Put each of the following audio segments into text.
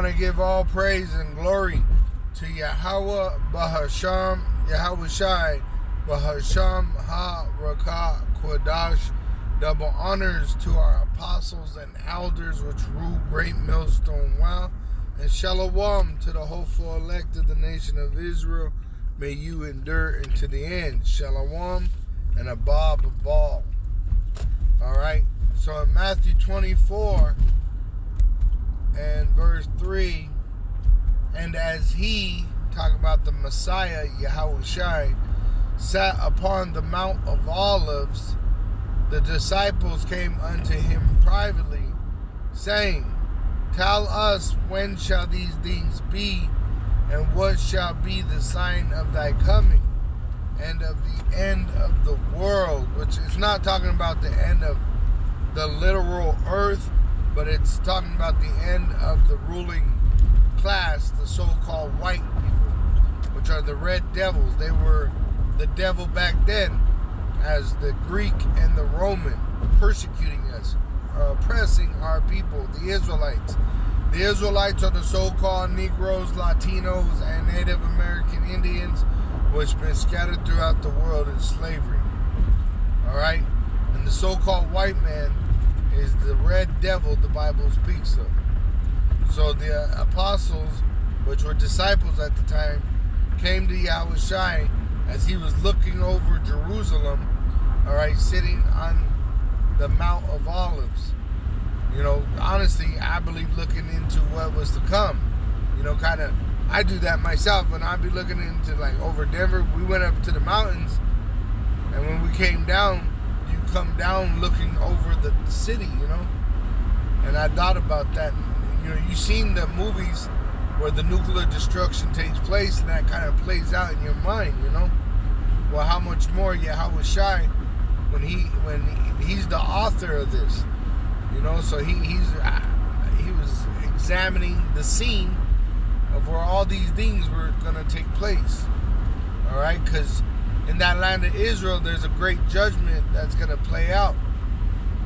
want to give all praise and glory to Yahweh Bahasham, Yahawashi, Bahasham Ha-Rakah Quadash. Double honors to our apostles and elders which rule great millstone well. And shalom to the hopeful elect of the nation of Israel. May you endure into the end. Shalom and a bob of ball. Alright, so in Matthew 24 and verse 3, and as he, talking about the Messiah, Yahawashi, sat upon the Mount of Olives, the disciples came unto him privately, saying, Tell us, when shall these things be, and what shall be the sign of thy coming, and of the end of the world? Which is not talking about the end of the literal earth, but it's talking about the end of the ruling class, the so-called white people, which are the red devils. They were the devil back then, as the Greek and the Roman, persecuting us, oppressing our people, the Israelites. The Israelites are the so-called Negroes, Latinos, and Native American Indians, which been scattered throughout the world in slavery. Alright? And the so-called white man is the red devil the Bible speaks of. So the apostles, which were disciples at the time, came to Yahawashi as he was looking over Jerusalem, alright, sitting on the Mount of Olives. You know, honestly, I believe looking into what was to come. You know, kind of, I do that myself when I be looking into, like, over Denver. We went up to the mountains, and when we came down, you come down looking over the city, you know. And I thought about that. You know, you've seen the movies where the nuclear destruction takes place, and that kind of plays out in your mind, you know. Well, how much more Yahawashi when he's the author of this, you know? So he was examining the scene of where all these things were gonna take place. All right, because in that land of Israel, there's a great judgment that's gonna play out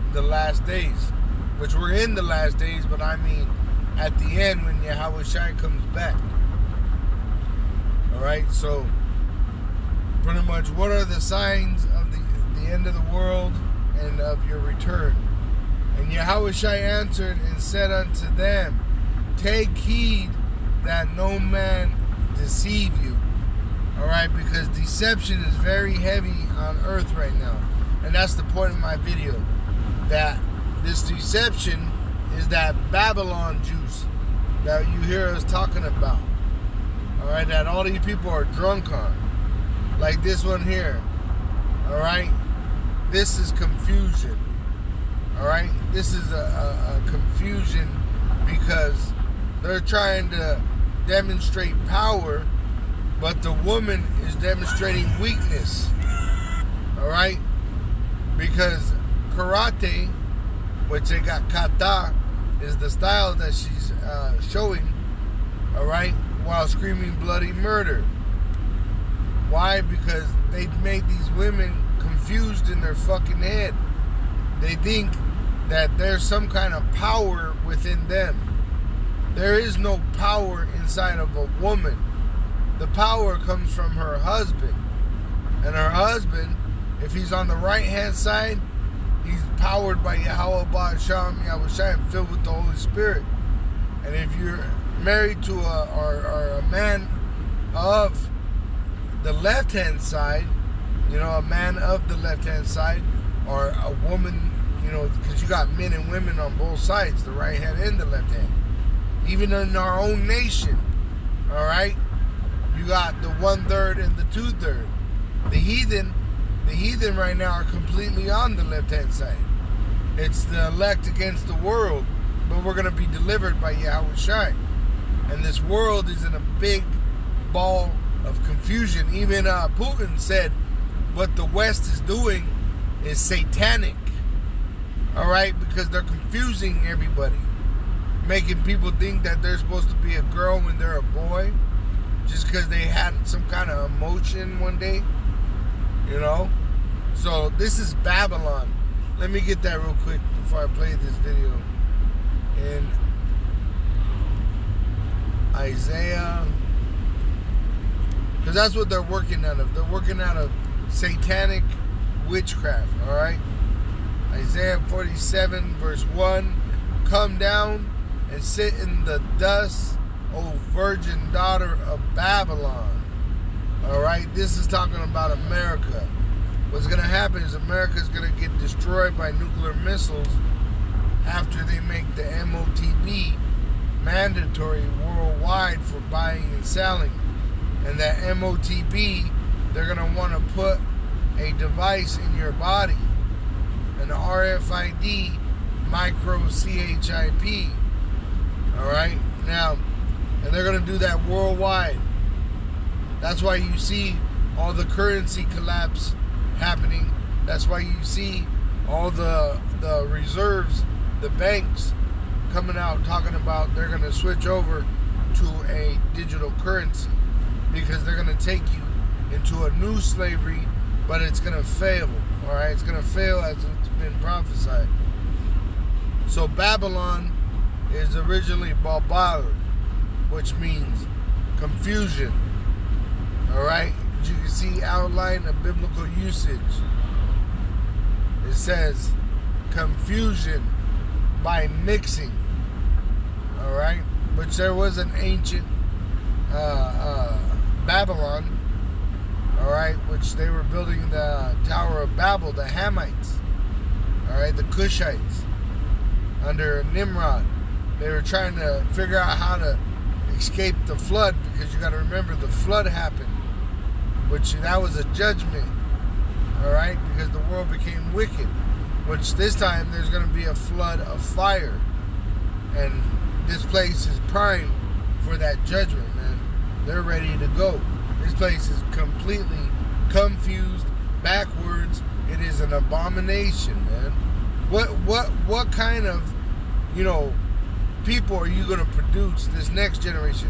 in the last days, which we're in the last days, but I mean at the end when Yahawashi comes back. All right, so pretty much, what are the signs of the end of the world and of your return? And Yahawashi answered and said unto them, Take heed that no man deceive you. Alright, because deception is very heavy on earth right now. And that's the point of my video. That this deception is that Babylon juice that you hear us talking about. Alright, that all these people are drunk on. Like this one here. Alright? This is confusion. Alright? This is a confusion because they're trying to demonstrate power, but the woman is demonstrating weakness. Alright? Because karate, which they got kata, is the style that she's showing, alright, while screaming bloody murder. Why? Because they made these women confused in their fucking head. They think that there's some kind of power within them. There is no power inside of a woman. The power comes from her husband. And her husband, if he's on the right hand side, he's powered by Yahweh Ba'asham, Yahawashi, and filled with the Holy Spirit. And if you're married to a man of the left-hand side, you know, a man of the left-hand side, or a woman, you know, because you got men and women on both sides, the right hand and the left hand. Even in our own nation, all right, you got the 1/3 and the 2/3. The heathen right now are completely on the left-hand side. It's the elect against the world, but we're going to be delivered by Yahawashi. And this world is in a big ball of confusion. Even Putin said what the West is doing is satanic. Alright, because they're confusing everybody, making people think that they're supposed to be a girl when they're a boy, just because they had some kind of emotion one day, you know. So this is Babylon. Let me get that real quick before I play this video. And Isaiah, because that's what they're working out of. They're working out of satanic witchcraft, all right? Isaiah 47, verse 1, come down and sit in the dust, O virgin daughter of Babylon. All right, this is talking about America. What's going to happen is America's going to get destroyed by nuclear missiles after they make the MOTB mandatory worldwide for buying and selling. And that MOTB, they're going to want to put a device in your body, an RFID microchip. All right, now, and they're going to do that worldwide. That's why you see all the currency collapse happening. That's why you see all the reserves, the banks coming out talking about they're going to switch over to a digital currency, because they're going to take you into a new slavery, but it's going to fail. All right, it's going to fail as it's been prophesied. So Babylon is originally Babal, which means confusion. All right, as you can see, outline of biblical usage. It says confusion by mixing. All right, which there was an ancient Babylon. All right, which they were building the Tower of Babel, the Hamites. All right, the Cushites under Nimrod. They were trying to figure out how to escape the flood, because you got to remember the flood happened, which that was a judgment. All right, because the world became wicked, which this time there's going to be a flood of fire, and this place is primed for that judgment, man. They're ready to go. This place is completely confused, backwards. It is an abomination, man. What kind of, people are you going to produce this next generation?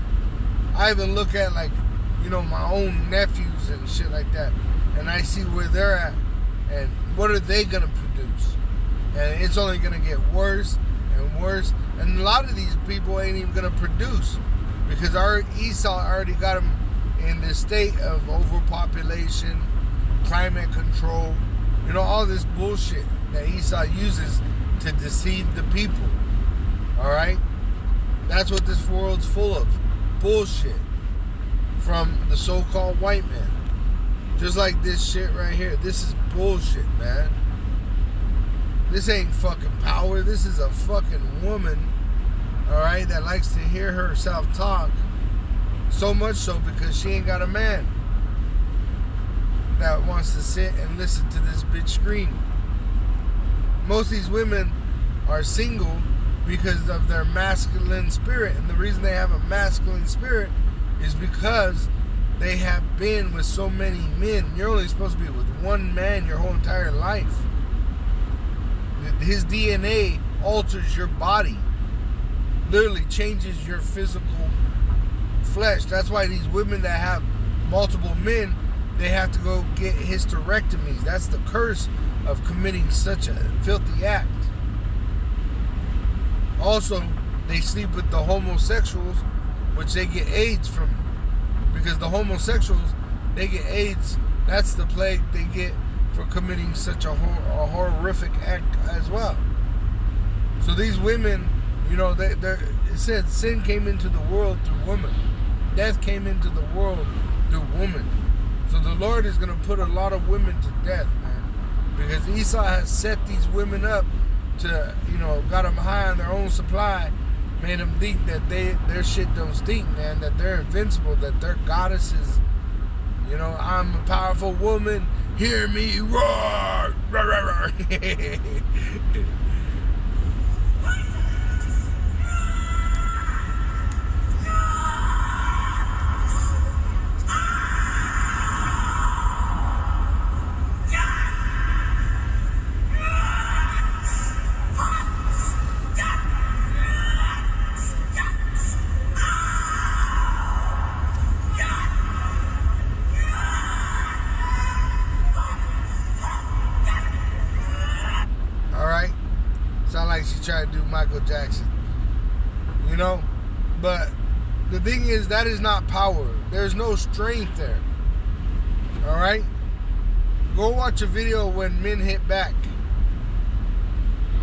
I even look at, like, my own nephews and shit like that, and I see where they're at, and what are they going to produce? And it's only going to get worse and worse, and a lot of these people ain't even going to produce, because Esau already got them in this state of overpopulation, climate control, all this bullshit that Esau uses to deceive the people. All right, that's what this world's full of, bullshit from the so-called white man. Just like this shit right here. This is bullshit, man. This ain't fucking power. This is a fucking woman, all right, that likes to hear herself talk. So much so because she ain't got a man that wants to sit and listen to this bitch scream. Most of these women are single because of their masculine spirit. And the reason they have a masculine spirit is because they have been with so many men. You're only supposed to be with one man your whole entire life. His DNA alters your body. Literally changes your physical flesh. That's why these women that have multiple men, they have to go get hysterectomies. That's the curse of committing such a filthy act. Also, they sleep with the homosexuals, which they get AIDS from. Because the homosexuals, they get AIDS. That's the plague they get for committing such a horrific act as well. So these women, it said sin came into the world through woman. Death came into the world through woman. So the Lord is going to put a lot of women to death, man. Because Esau has set these women up to, got them high on their own supply, made them think that their shit don't stink, man, that they're invincible, that they're goddesses. I'm a powerful woman, hear me roar, roar, roar, roar. Sound like she tried to do Michael Jackson, but the thing is, that is not power. There's no strength there. All right? Go watch a video when men hit back.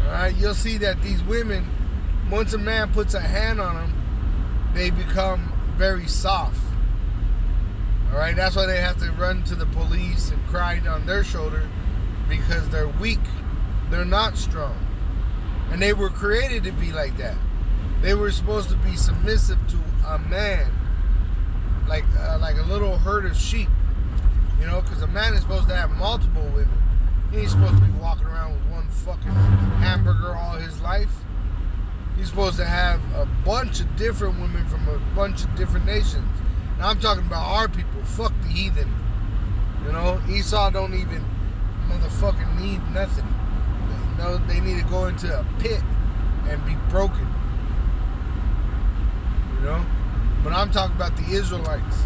All right? You'll see that these women, once a man puts a hand on them, they become very soft. All right? That's why they have to run to the police and cry on their shoulder, because they're weak. They're not strong. And they were created to be like that. They were supposed to be submissive to a man, like a little herd of sheep. You know, because a man is supposed to have multiple women. He ain't supposed to be walking around with one fucking hamburger all his life. He's supposed to have a bunch of different women from a bunch of different nations. Now I'm talking about our people. Fuck the heathen. You know, Esau don't even motherfucking need nothing. No, they need to go into a pit and be broken. You know? But I'm talking about the Israelites.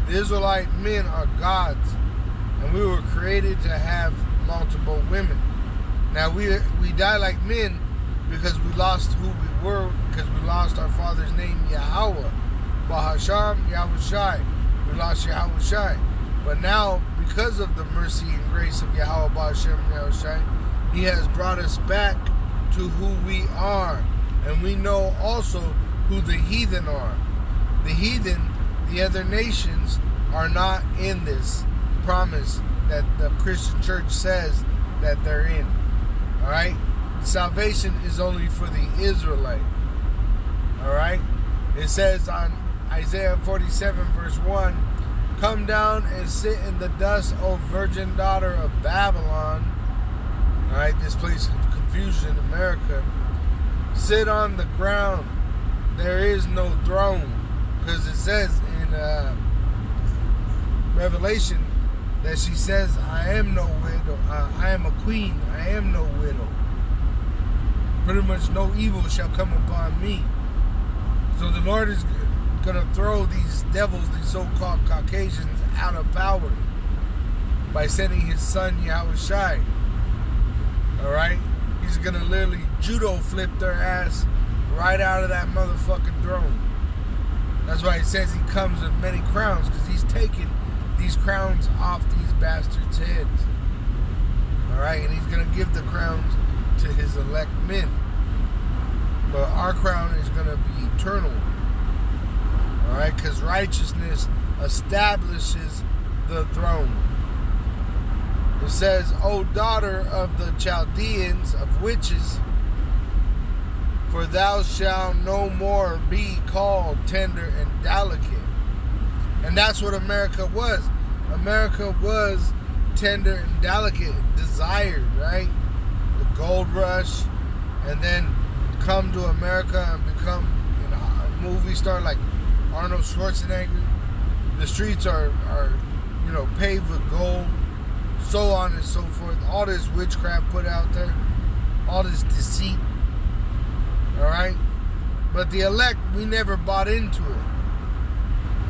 The Israelite men are gods. And we were created to have multiple women. Now we die like men because we lost who we were, because we lost our father's name, Yahweh. Bahasham, Yahawashi. We lost Yahawashi. But now, because of the mercy and grace of Yahweh, Bahasham, Yahawashi, He has brought us back to who we are. And we know also who the heathen are. The heathen, the other nations, are not in this promise that the Christian church says that they're in. Alright? Salvation is only for the Israelite. Alright? It says on Isaiah 47 verse 1, "Come down and sit in the dust, O virgin daughter of Babylon." Alright, this place of confusion in America. "Sit on the ground. There is no throne." Because it says in Revelation that she says, "I am no widow. I am a queen. I am no widow. Pretty much no evil shall come upon me." So the Lord is going to throw these devils, these so-called Caucasians, out of power by sending His Son, Yahawashi. Alright? He's going to literally judo flip their ass right out of that motherfucking throne. That's why it says He comes with many crowns, because He's taking these crowns off these bastards' heads. Alright? And He's going to give the crowns to His elect men. But our crown is going to be eternal. Alright? Because righteousness establishes the throne. It says, "O daughter of the Chaldeans, of witches, for thou shalt no more be called tender and delicate." And that's what America was. America was tender and delicate, desired, right? The gold rush, and then come to America and become a movie star like Arnold Schwarzenegger. The streets are paved with gold, so on and so forth. All this witchcraft put out there, all this deceit. All right, but the elect, we never bought into it.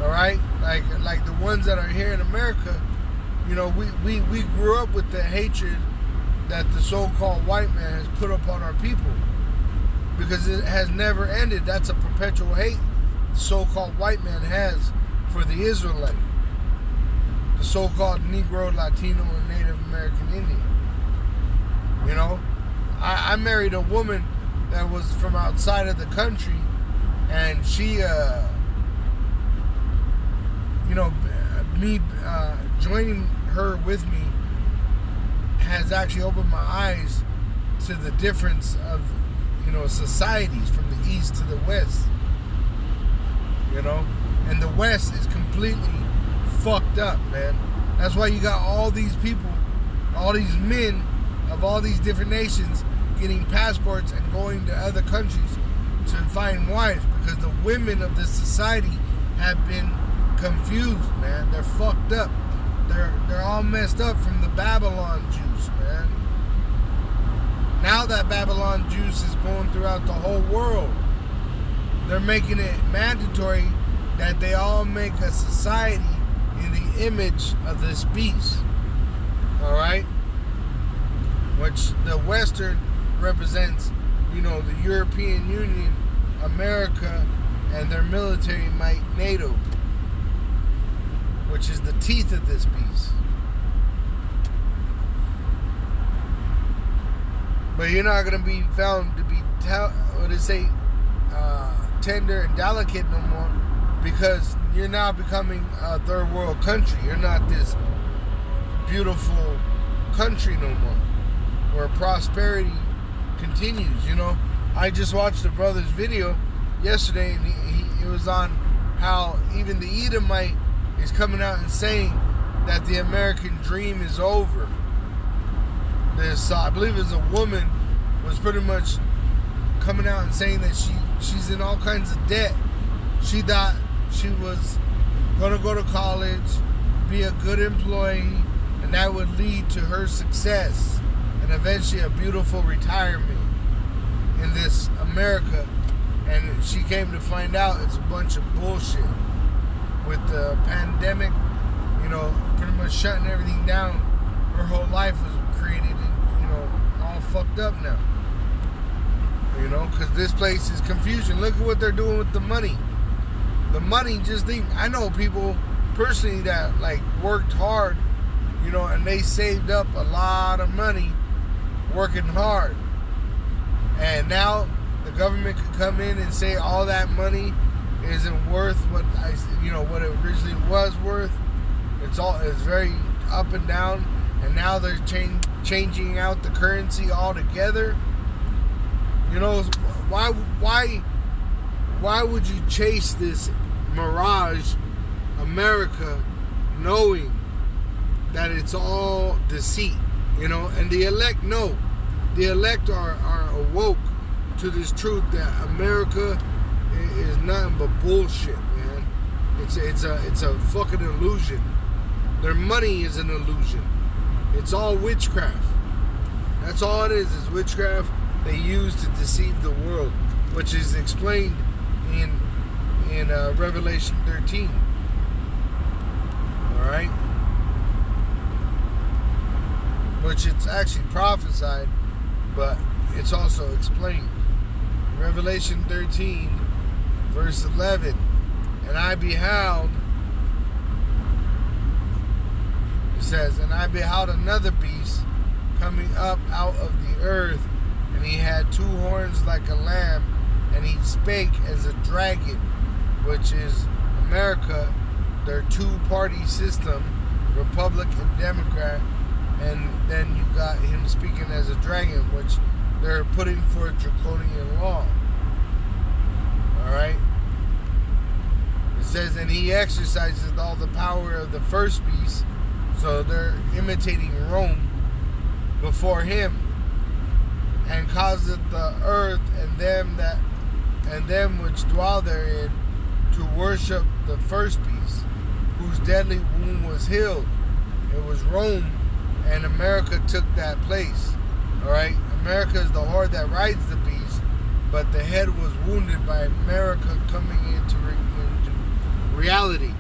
All right, like the ones that are here in America, we grew up with the hatred that the so-called white man has put upon our people, because it has never ended. That's a perpetual hate the so-called white man has for the Israelite, the so-called Negro, Latino, and Native American Indian. I married a woman that was from outside of the country, and she, joining her with me has actually opened my eyes to the difference of, societies from the east to the west. And the west is completely fucked up, man. That's why you got all these people, all these men of all these different nations getting passports and going to other countries to find wives, because the women of this society have been confused, man. They're fucked up. They're all messed up from the Babylon juice, man. Now that Babylon juice is going throughout the whole world. They're making it mandatory that they all make a society in the image of this beast. Alright? Which the Western represents, the European Union, America, and their military might NATO, which is the teeth of this beast. But you're not going to be found to be tender and delicate no more, because you're now becoming a third world country. You're not this beautiful country no more, where prosperity continues. You know, I just watched a brother's video yesterday, and it was on how even the Edomite is coming out and saying that the American dream is over. This, I believe it's a woman, was pretty much coming out and saying that she's in all kinds of debt. She thought she was going to go to college, be a good employee, and that would lead to her success and eventually a beautiful retirement in this America. And she came to find out it's a bunch of bullshit. With the pandemic, you know, pretty much shutting everything down, her whole life was created and, you know, all fucked up now. You know, because this place is confusion. Look at what they're doing with the money. The money, just think, I know people personally that like worked hard, you know, and they saved up a lot of money working hard. And now the government could come in and say all that money isn't worth what what it originally was worth. It's very up and down, and now they're changing out the currency altogether. You know, why would you chase this mirage, America, knowing that it's all deceit? You know, and the elect know. The elect are awoke to this truth that America is nothing but bullshit, man. It's a fucking illusion. Their money is an illusion. It's all witchcraft. That's all it is witchcraft they use to deceive the world, which is explained in Revelation 13. All right, which it's actually prophesied, but it's also explained. Revelation 13, verse 11. And I beheld, it says, and I beheld another beast coming up out of the earth, and he had two horns like a lamb, and he spake as a dragon, which is America, their two-party system, Republic and Democrat. And then you got him speaking as a dragon, which they're putting for draconian law. Alright? It says, and he exercises all the power of the first beast. So they're imitating Rome before him. And causeth the earth and them which dwell therein to worship the first beast, whose deadly wound was healed. It was Rome, and America took that place. Alright? America is the horde that rides the beast, but the head was wounded by America coming into reality.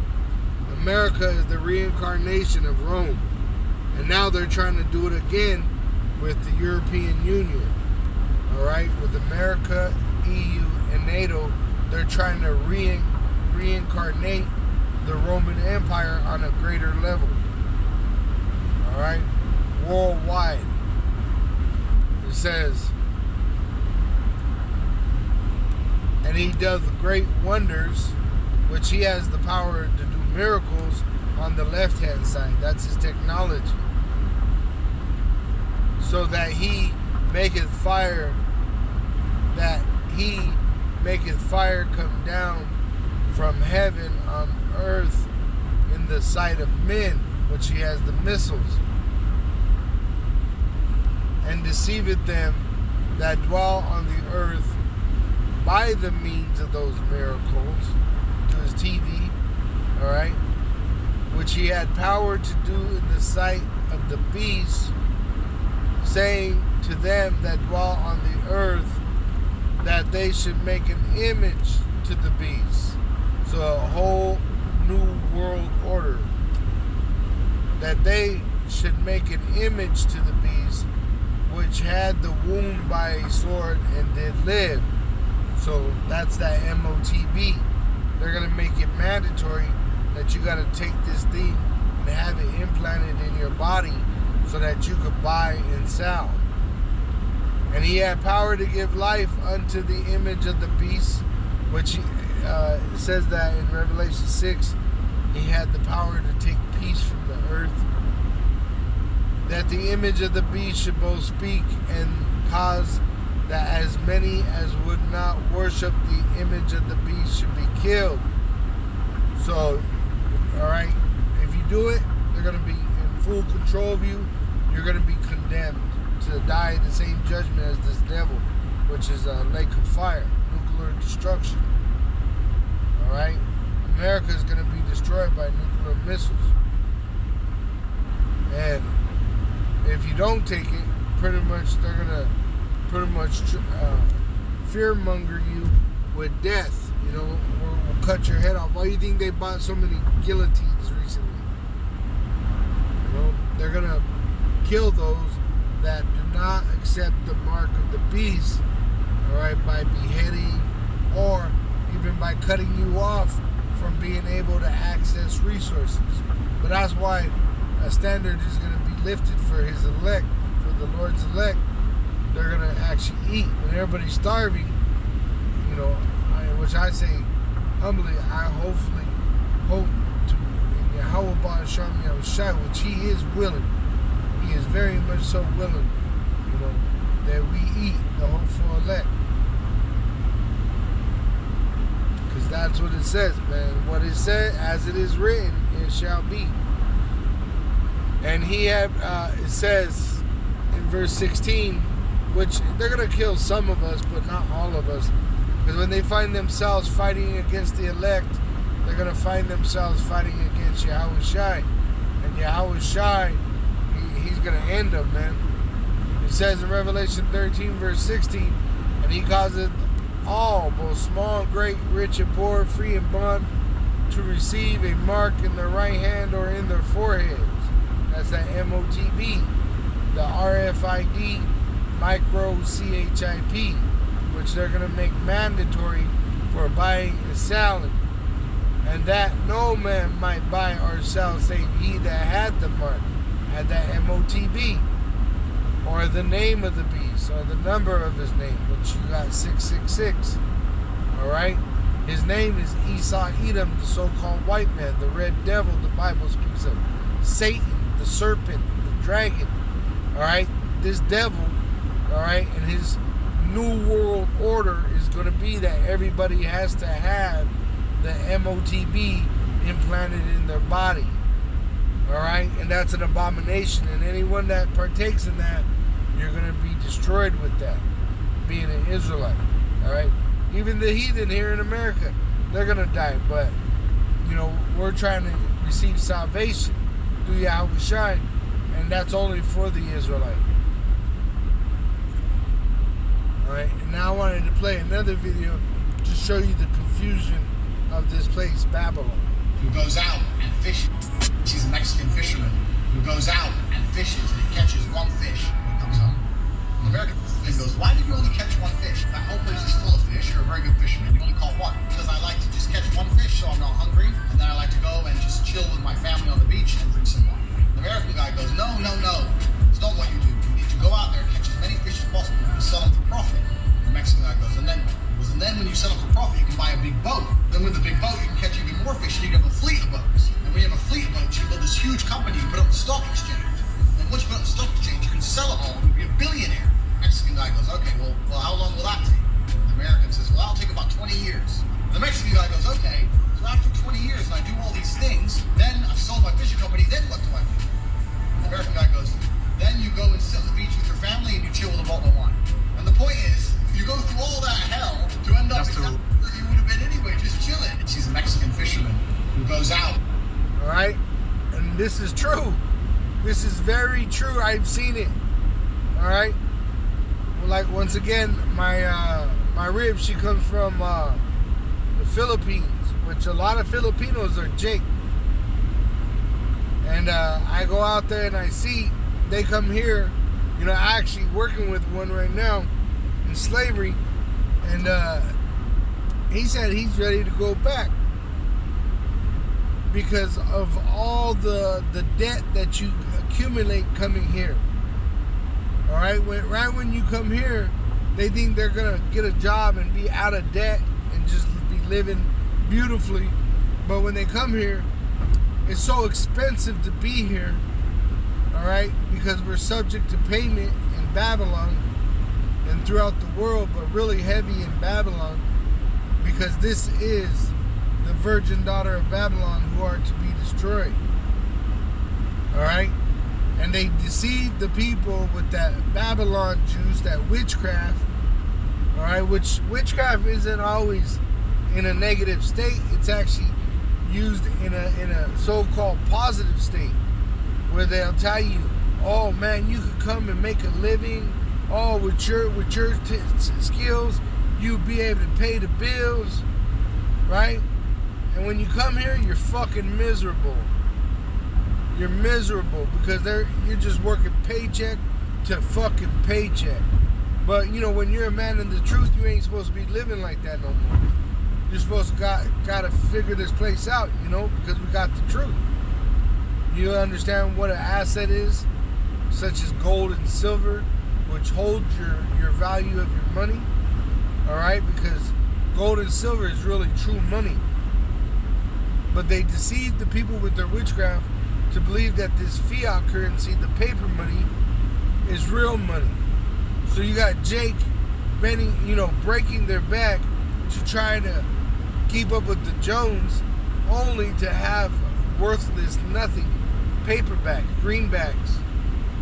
America is the reincarnation of Rome, and now they're trying to do it again with the European Union. Alright? With America, EU, and NATO, they're trying to reincarnate the Roman Empire on a greater level. Alright? Worldwide. It says, and he doth great wonders, which he has the power to do miracles on the left hand side. That's his technology. So that he maketh fire come down from heaven on earth in the sight of men, which he has the missiles, and deceiveth them that dwell on the earth by the means of those miracles, to his TV, alright, which he had power to do in the sight of the beast, saying to them that dwell on the earth that they should make an image to the beast. So a whole new world order. That they should make an image to the beast, which had the wound by a sword and did live. So that's that MOTB. They're going to make it mandatory that you got to take this thing and have it implanted in your body so that you could buy and sell. And he had power to give life unto the image of the beast, which it says that in Revelation 6, he had the power to take peace from the earth. That the image of the beast should both speak and cause that as many as would not worship the image of the beast should be killed. So, alright, if you do it, they're going to be in full control of you. You're going to be condemned to die the same judgment as this devil, which is a lake of fire, nuclear destruction. Alright? America is going to be destroyed by nuclear missiles. And if you don't take it, pretty much they're going to fearmonger you with death. You know, we'll cut your head off. Why do you think they bought so many guillotines recently? You know, they're going to kill those that do not accept the mark of the beast, alright, by beheading or even by cutting you off from being able to access resources. But that's why a standard is going to be lifted for his elect, for the Lord's elect. They're going to actually eat. When everybody's starving, you know, which I say humbly, I hopefully hope to, in Yahawashi, which he is willing. He is very much so willing, you know, that we eat the hopeful elect. Because that's what it says, man. What it said, as it is written, it shall be. And he had, it says in verse 16, which they're going to kill some of us, but not all of us. Because when they find themselves fighting against the elect, they're going to find themselves fighting against Yahawashi. And Yahawashi, he's going to end them, man. It says in Revelation 13, verse 16, and he causeth all, both small and great, rich and poor, free and bond, to receive a mark in their right hand or in their foreheads. That's that MOTB, the RFID, microchip, which they're going to make mandatory for buying and selling. And that no man might buy or sell save he that had the mark, had that MOTB, or the name of the beast, or the number of his name, which you got 666. Alright? His name is Esau Edom, the so-called white man, the red devil the Bible speaks of. Satan, the serpent, the dragon. Alright? This devil, alright, and his new world order is going to be that everybody has to have the MOTB implanted in their body. Alright? And that's an abomination. And anyone that partakes in that, you're going to be destroyed with that, being an Israelite. Alright? Even the heathen here in America, they're going to die. But, you know, we're trying to receive salvation through Yahawashi, and that's only for the Israelite. Alright? And now I wanted to play another video to show you the confusion of this place, Babylon. Who goes out and fishes. He's a Mexican fisherman who goes out and fishes and he catches one fish when he comes home. An American then goes, why did you only catch one fish? That whole place is full of fish. You're a very good fisherman. You only caught one. Because I like to just catch one fish so I'm not hungry. And then I like to go and just chill with my family on the beach and drink some wine. The American guy goes, no. It's not what you do. You need to go out there and catch as many fish as possible and sell them for profit. The Mexican guy goes, and then when you sell them for profit, you can buy a big boat. Then with the big boat, you can catch even more fish. You need to have a fleet of boats. And when you have a fleet of boats, you build this huge company. You put up the stock exchange. And once you put up the stock exchange, you can sell it all. You'll be a billionaire. Mexican guy goes, okay, well, how long will that take? The American says, well, that'll take about 20 years. The Mexican guy goes, okay, so after 20 years and I do all these things, then I've sold my fishing company, then what do I do? The American guy goes, then you go and sit on the beach with your family and you chill with a bottle of wine. And the point is, you go through all that hell to end up exactly where you would have been anyway, just chilling. She's a Mexican fisherman who goes out. All right? And this is true. This is very true. I've seen it. All right? Well, like, once again, my rib, she comes from the Philippines, which a lot of Filipinos are Jake. And I go out there and I see they come here. You know, I'm actually working with one right now in slavery, and he said he's ready to go back because of all the debt that you accumulate coming here. All right, right when you come here, they think they're gonna get a job and be out of debt and just be living beautifully. But when they come here, it's so expensive to be here. All right, because we're subject to payment in Babylon and throughout the world, but really heavy in Babylon, because this is the virgin daughter of Babylon who are to be destroyed. All right, and they deceive the people with that Babylon juice, that witchcraft. All right, which witchcraft isn't always in a negative state. It's actually used in a so-called positive state, where they'll tell you, oh man, you could come and make a living. Oh, with your skills, you'll be able to pay the bills, right? And when you come here, you're fucking miserable. You're miserable because you're just working paycheck to fucking paycheck. But you know, when you're a man in the truth, you ain't supposed to be living like that no more. You're supposed to gotta figure this place out, you know, because we got the truth. You understand what an asset is, such as gold and silver, which holds your value of your money. All right, because gold and silver is really true money. But they deceive the people with their witchcraft to believe that this fiat currency, the paper money, is real money. So you got Jake bending, breaking their back to try to keep up with the Jones, only to have worthless nothing paperbacks, greenbacks,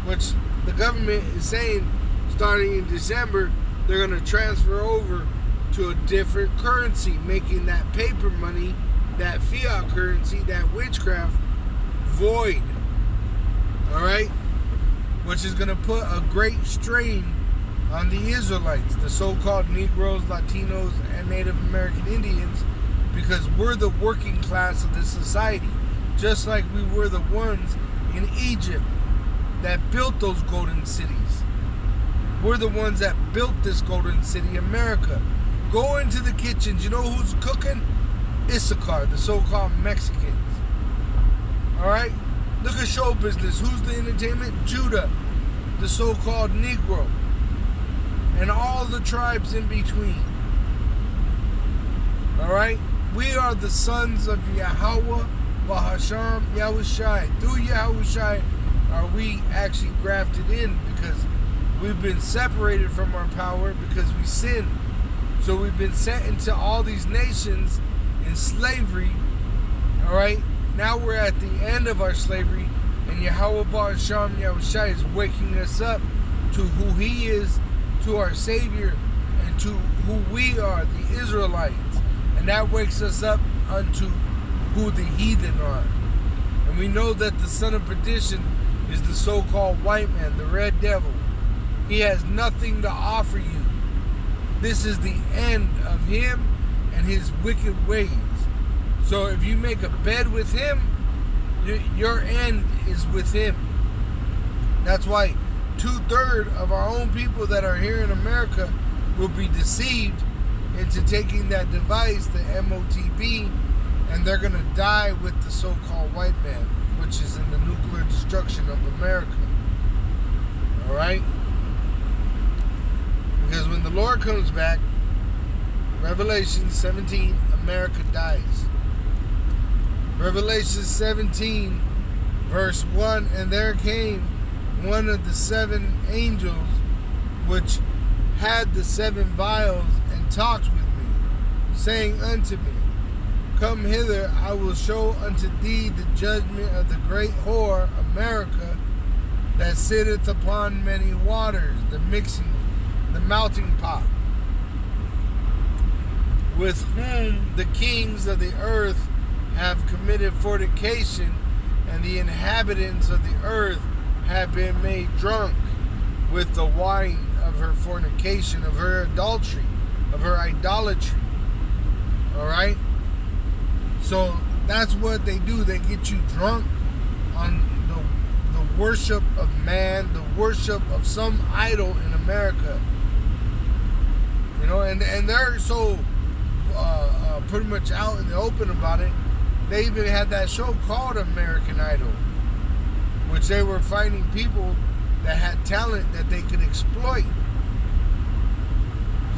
which the government is saying starting in December they're going to transfer over to a different currency, making that paper money, that fiat currency, that witchcraft void. All right, which is going to put a great strain on the Israelites, the so-called Negroes, Latinos, and Native American Indians, because we're the working class of this society, just like we were the ones in Egypt that built those golden cities. We're the ones that built this golden city, America. Go into the kitchens. You know who's cooking? Issachar, the so-called Mexicans. All right? Look at show business. Who's the entertainment? Judah, the so-called Negro. And all the tribes in between. All right? We are the sons of Yahweh, Bahasham, Yahawashi. Through Yahawashi are we actually grafted in, because we've been separated from our power because we sinned. So we've been sent into all these nations in slavery. All right? Now we're at the end of our slavery, and Yahweh Bahasham, Yahawashi is waking us up to who He is, to our Savior, and to who we are, the Israelites. And that wakes us up unto who the heathen are. And we know that the son of perdition is the so-called white man, the red devil. He has nothing to offer you. This is the end of him and his wicked ways. So if you make a bed with him, your end is with him. That's why 2/3 of our own people that are here in America will be deceived into taking that device, the MOTB, and they're going to die with the so-called white man, which is in the nuclear destruction of America. All right? Because when the Lord comes back, Revelation 17, America dies. Revelation 17, verse 1, and there came one of the 7 angels which had the 7 vials, and talked with me, saying unto me, Come hither, I will show unto thee the judgment of the great whore, America, that sitteth upon many waters, the melting pot, with whom the kings of the earth have committed fornication, and the inhabitants of the earth have been made drunk with the wine of her fornication, of her adultery, of her idolatry. All right? So that's what they do. They get you drunk on the worship of man, the worship of some idol in America. And they're so pretty much out in the open about it. They even had that show called American Idol, which they were finding people that had talent that they could exploit.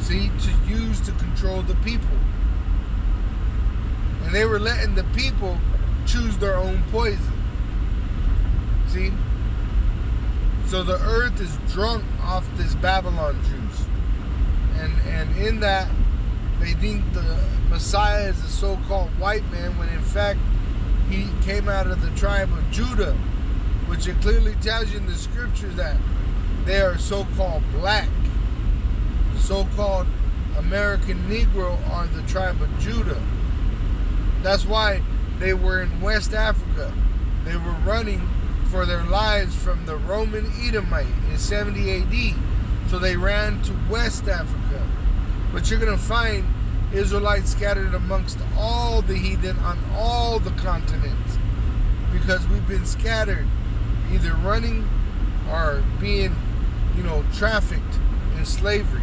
See, to use to control the people. And they were letting the people choose their own poison. See? So the earth is drunk off this Babylon juice. And in that, they think the Messiah is a so-called white man, when in fact, he came out of the tribe of Judah, which it clearly tells you in the scriptures that they are so-called black. The so-called American Negro are the tribe of Judah. That's why they were in West Africa. They were running for their lives from the Roman Edomite in 70 AD. So they ran to West Africa. But you're going to find Israelites scattered amongst all the heathen on all the continents, because we've been scattered, either running or being, trafficked in slavery.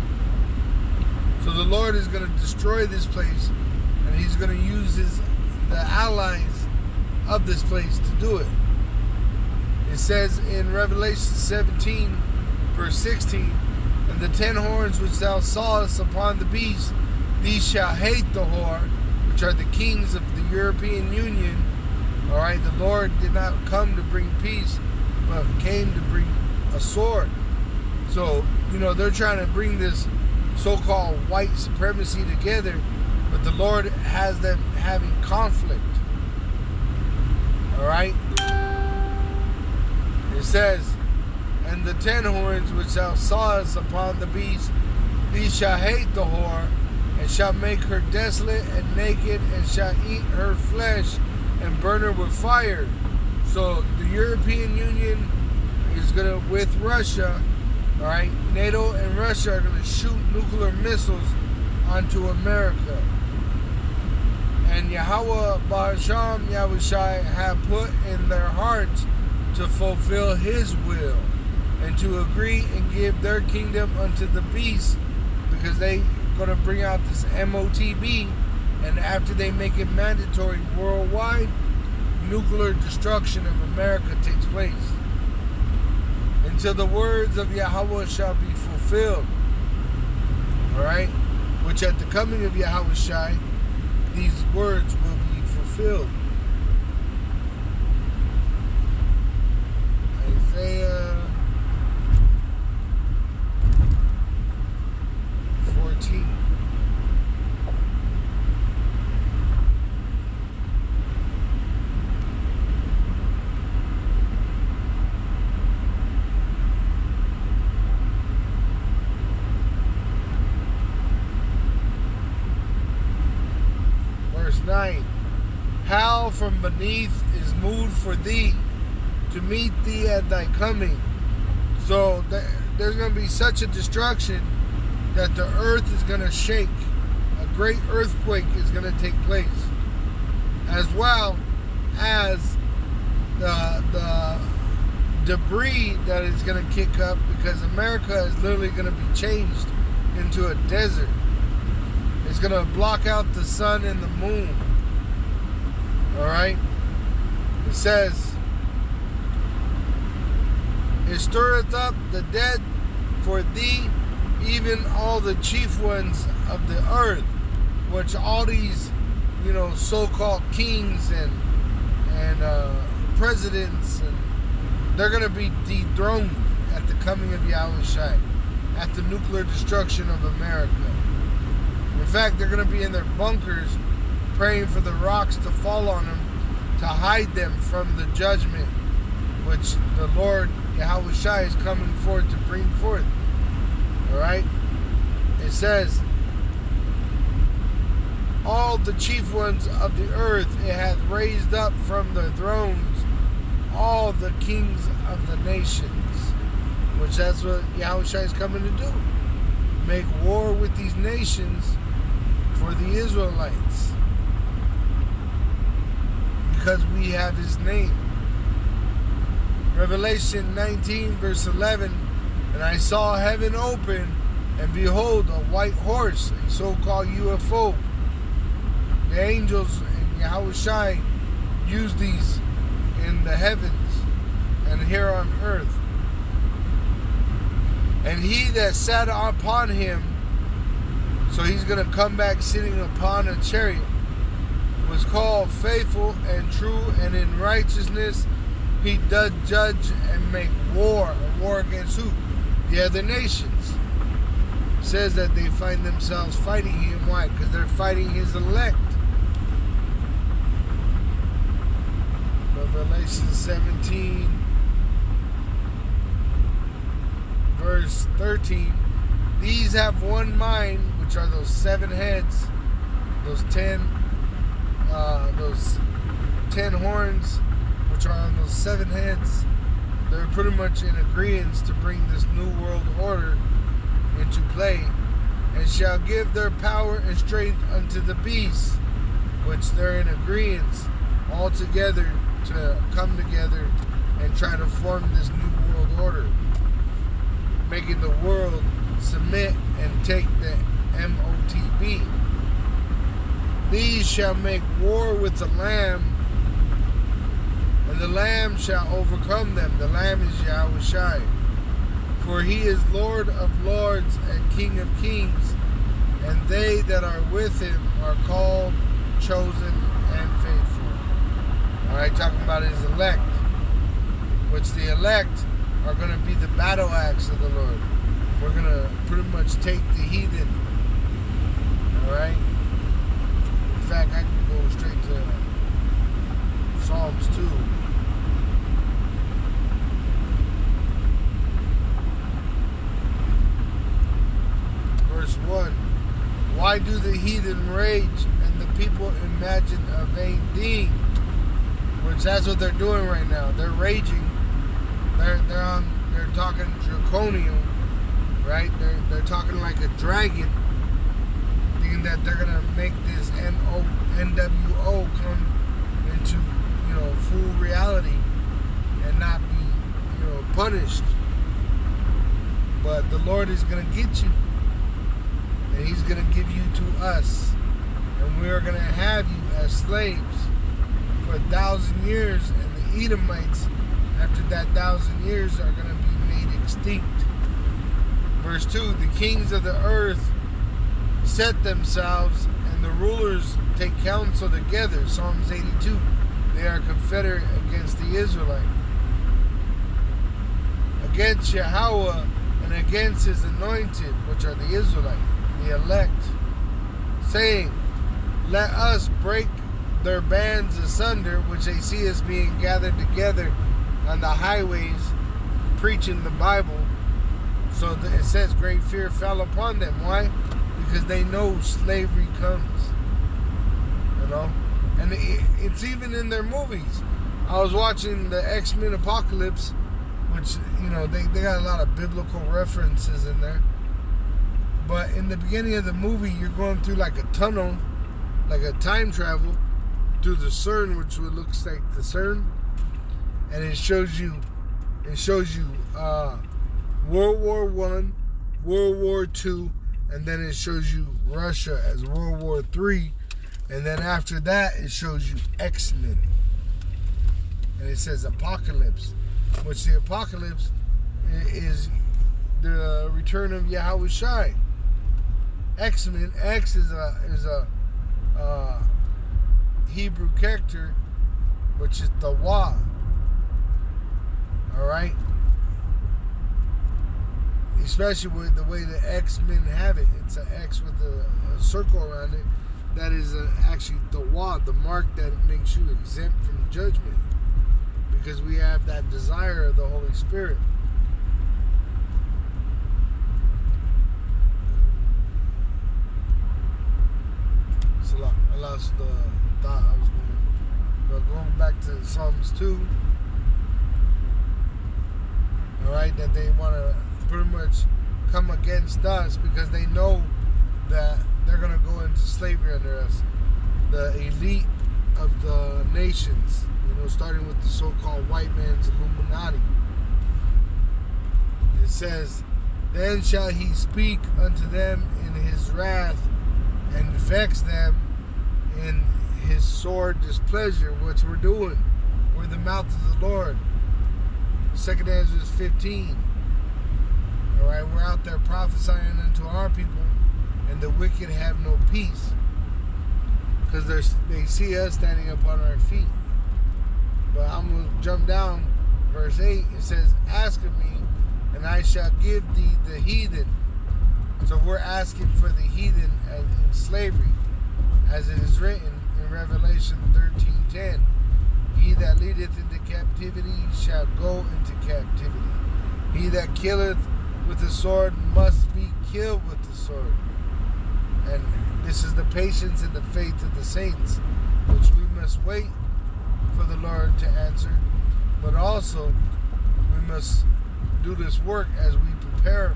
So the Lord is going to destroy this place, and he's going to use the allies of this place to do it. It says in Revelation 17, verse 16, "And the 10 horns which thou sawest upon the beast, these shall hate the whore," which are the kings of the European Union. All right, the Lord did not come to bring peace, but came to bring a sword. So, they're trying to bring this so-called white supremacy together, but the Lord has them having conflict. All right? It says, "And the 10 horns which thou sawest upon the beast, these shall hate the whore, and shall make her desolate and naked, and shall eat her flesh, and burn her with fire." So the European Union is going to, with Russia, all right, NATO and Russia are going to shoot nuclear missiles onto America. And Yahweh Bahasham Yahawashi have put in their hearts to fulfill his will, and to agree and give their kingdom unto the beast, because they going to bring out this MOTB, and after they make it mandatory worldwide, nuclear destruction of America takes place, until the words of Yahweh shall be fulfilled. Alright? Which at the coming of Yahawashi, these words will be fulfilled. Isaiah 14. Verse 9. "How from beneath is moved for thee, to meet thee at thy coming." So there's going to be such a destruction that the earth is going to shake. A great earthquake is going to take place, as well as the debris that is going to kick up, because America is literally going to be changed into a desert. It's going to block out the sun and the moon. All right? It says, "It stirreth up the dead for thee, even all the chief ones of the earth," which all these, so-called kings and presidents, and they're going to be dethroned at the coming of Yahawashi, at the nuclear destruction of America. In fact, they're going to be in their bunkers praying for the rocks to fall on them, to hide them from the judgment which the Lord Yahawashi is coming forth to bring forth. Alright? It says, "All the chief ones of the earth it hath raised up from their thrones, all the kings of the nations." Which that's what Yahawashi is coming to do. Make war with these nations for the Israelites, because we have his name. Revelation 19 verse 11, "And I saw heaven open, and behold a white horse," a so-called UFO, The angels and Yahawashi use these in the heavens and here on earth. And he that sat upon him, so he's going to come back sitting upon a chariot, was called faithful and true, and in righteousness he doth judge and make war. A war against who? The other nations. It says that they find themselves fighting him. Why? Because they're fighting his elect. Revelation 17, verse 13. These have one mind, which are those 7 heads, those 10 horns, which are on those 7 heads. They're pretty much in agreement to bring this new world order into play, and shall give their power and strength unto the beast, which they're in agreement all together to come together and try to form this new world order, making the world submit and take the MOTB. These shall make war with the Lamb, and the Lamb shall overcome them. The Lamb is Yahawashi. For he is Lord of lords and King of kings, and they that are with him are called, chosen, and faithful. Alright, talking about his elect, which the elect are going to be the battle axe of the Lord. We're going to pretty much take the heathen. Alright? In fact, I can go straight to Psalms 2. Verse 1. Why do the heathen rage and the people imagine a vain thing? Which that's what they're doing right now. They're raging. They're talking draconian, right? They're talking like a dragon, thinking that they're gonna make this NWO come into full reality and not be punished. But the Lord is gonna get you, and He's gonna give you to us, and we are gonna have you as slaves for 1,000 years, and the Edomites, after that 1,000 years, are going to be made extinct. Verse 2, the kings of the earth set themselves, and the rulers take counsel together. Psalms 82, they are confederate against the Israelite, against Yahweh, and against his anointed, which are the Israelite, the elect, saying, let us break their bands asunder, which they see as being gathered together on the highways preaching the Bible. So it says great fear fell upon them. Why? Because they know slavery comes. And it's even in their movies. I was watching the X-Men Apocalypse, which they got a lot of biblical references in there. But in the beginning of the movie, you're going through like a tunnel, like a time travel through the CERN, which looks like the CERN, and it shows you World War I, World War II, and then it shows you Russia as World War III, and then after that it shows you X-Men, and it says Apocalypse, which the Apocalypse is the return of Yahawashi. X-Men, X is a Hebrew character, which is the Wa. Alright? Especially with the way the X-Men have it. It's an X with a circle around it. That is actually the Wa, the mark that makes you exempt from judgment. Because we have that desire of the Holy Spirit. So I lost the thought I was going. But going back to Psalms 2, alright, that they want to pretty much come against us because they know that they're going to go into slavery under us. The elite of the nations, starting with the so-called white man's Illuminati. It says, then shall he speak unto them in his wrath, and vex them in his sword displeasure, which we're doing. We're the mouth of the Lord. 2nd Ezra 15. Alright, we're out there prophesying unto our people, and the wicked have no peace, because they see us standing upon our feet. But I'm going to jump down. Verse 8, it says, ask of me, and I shall give thee the heathen. So we're asking for the heathen in slavery, as it is written in Revelation 13:10. He that leadeth into captivity shall go into captivity. He that killeth with the sword must be killed with the sword. And this is the patience and the faith of the saints, which we must wait for the Lord to answer. But also, we must do this work as we prepare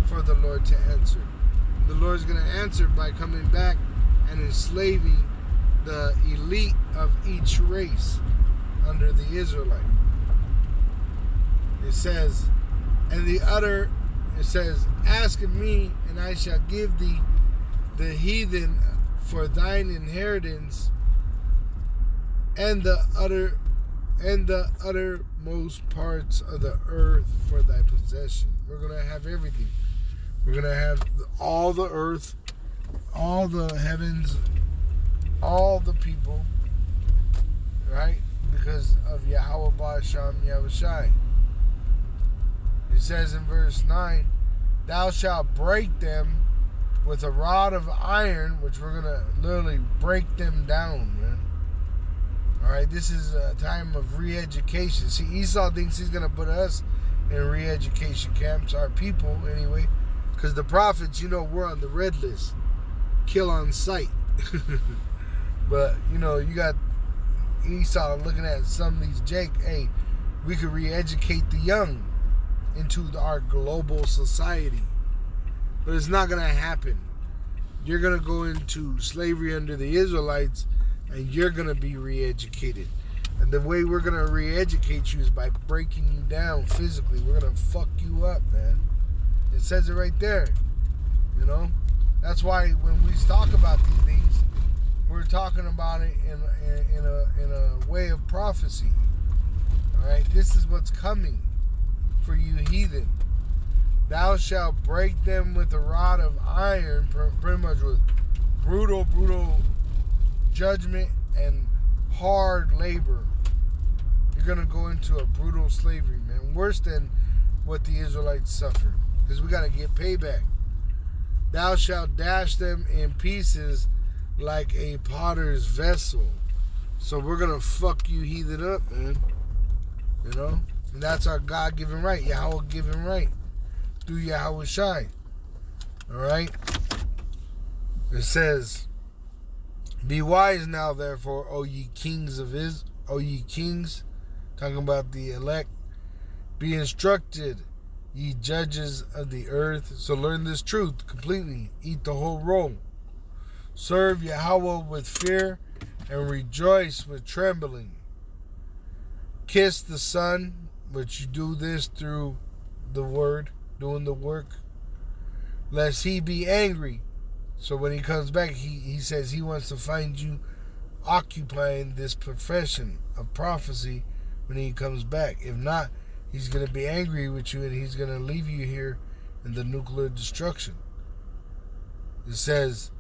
for the Lord to answer. The Lord's going to answer by coming back and enslaving the elite of each race under the Israelite. It says, ask of me, and I shall give thee the heathen for thine inheritance, and the uttermost parts of the earth for thy possession. We're going to have everything. We're going to have all the earth, all the heavens, all the people, right? Because of Yahawashi. It says in verse 9, thou shalt break them with a rod of iron, which we're going to literally break them down, man. Alright, this is a time of re-education. See, Esau thinks he's going to put us in re-education camps, our people anyway, because the prophets, we're on the red list. Kill on sight. But, you got Esau looking at some of these hey, we could re-educate the young into our global society. But it's not going to happen. You're going to go into slavery under the Israelites, and you're going to be re-educated. And the way we're going to re-educate you is by breaking you down physically. We're going to fuck you up, man. It says it right there. That's why when we talk about these things, we're talking about it in a way of prophecy. All right, this is what's coming for you heathen. Thou shalt break them with a rod of iron, pretty much with brutal judgment and hard labor. You're going to go into a brutal slavery, man. Worse than what the Israelites suffered. Because we got to get payback. Thou shalt dash them in pieces like a potter's vessel. So we're going to fuck you heathen up, man. And that's our God-given right. Yahweh-given right. Through Yahawashi. Alright? It says, be wise now, therefore, O ye kings O ye kings, talking about the elect. Be instructed, ye judges of the earth. So learn this truth completely. Eat the whole roll. Serve Yahweh with fear and rejoice with trembling. Kiss the Son, which you do this through the word, doing the work, lest he be angry. So when he comes back, he says he wants to find you occupying this profession of prophecy when he comes back. If not, he's going to be angry with you and he's going to leave you here in the nuclear destruction. It says,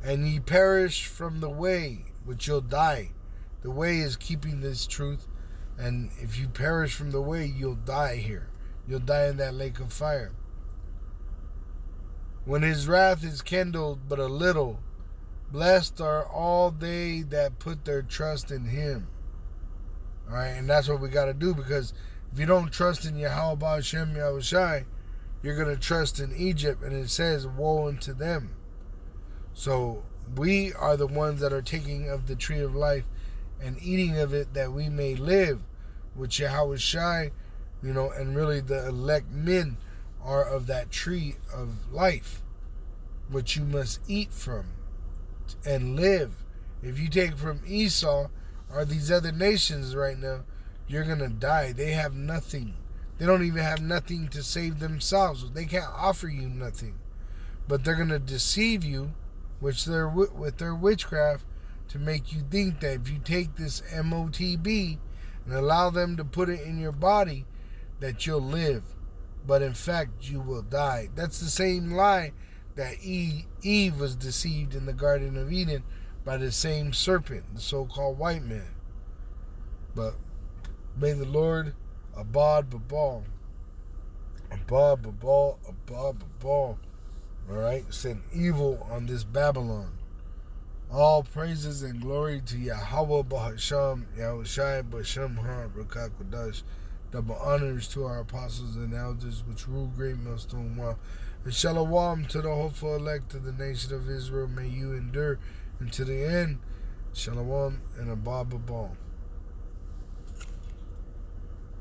and ye perish from the way, which you'll die. The way is keeping this truth, and if you perish from the way, you'll die here. You'll die in that lake of fire. When his wrath is kindled but a little, blessed are all they that put their trust in him. Alright, and that's what we got to do, because if you don't trust in Yahweh Shem Yahawashi, you're going to trust in Egypt, and it says, woe unto them. So we are the ones that are taking of the tree of life and eating of it that we may live, which Yahawashi, and really the elect men are of that tree of life, which you must eat from and live. If you take from Esau or these other nations right now, you're going to die. They have nothing. They don't even have nothing to save themselves. They can't offer you nothing. But they're going to deceive you with their witchcraft, to make you think that if you take this MOTB and allow them to put it in your body, that you'll live. But in fact, you will die. That's the same lie that Eve was deceived in the Garden of Eden by the same serpent, the so-called white man. But may the Lord abad babal. Alright, send evil on this Babylon. All praises and glory to Yahweh Bahasham, Yahawashi Bashem Ha Rakah Kodash. Double honors to our apostles and elders which rule great millstone while. And shalom to the hopeful elect of the nation of Israel. May you endure unto the end. Shalom and abad babal.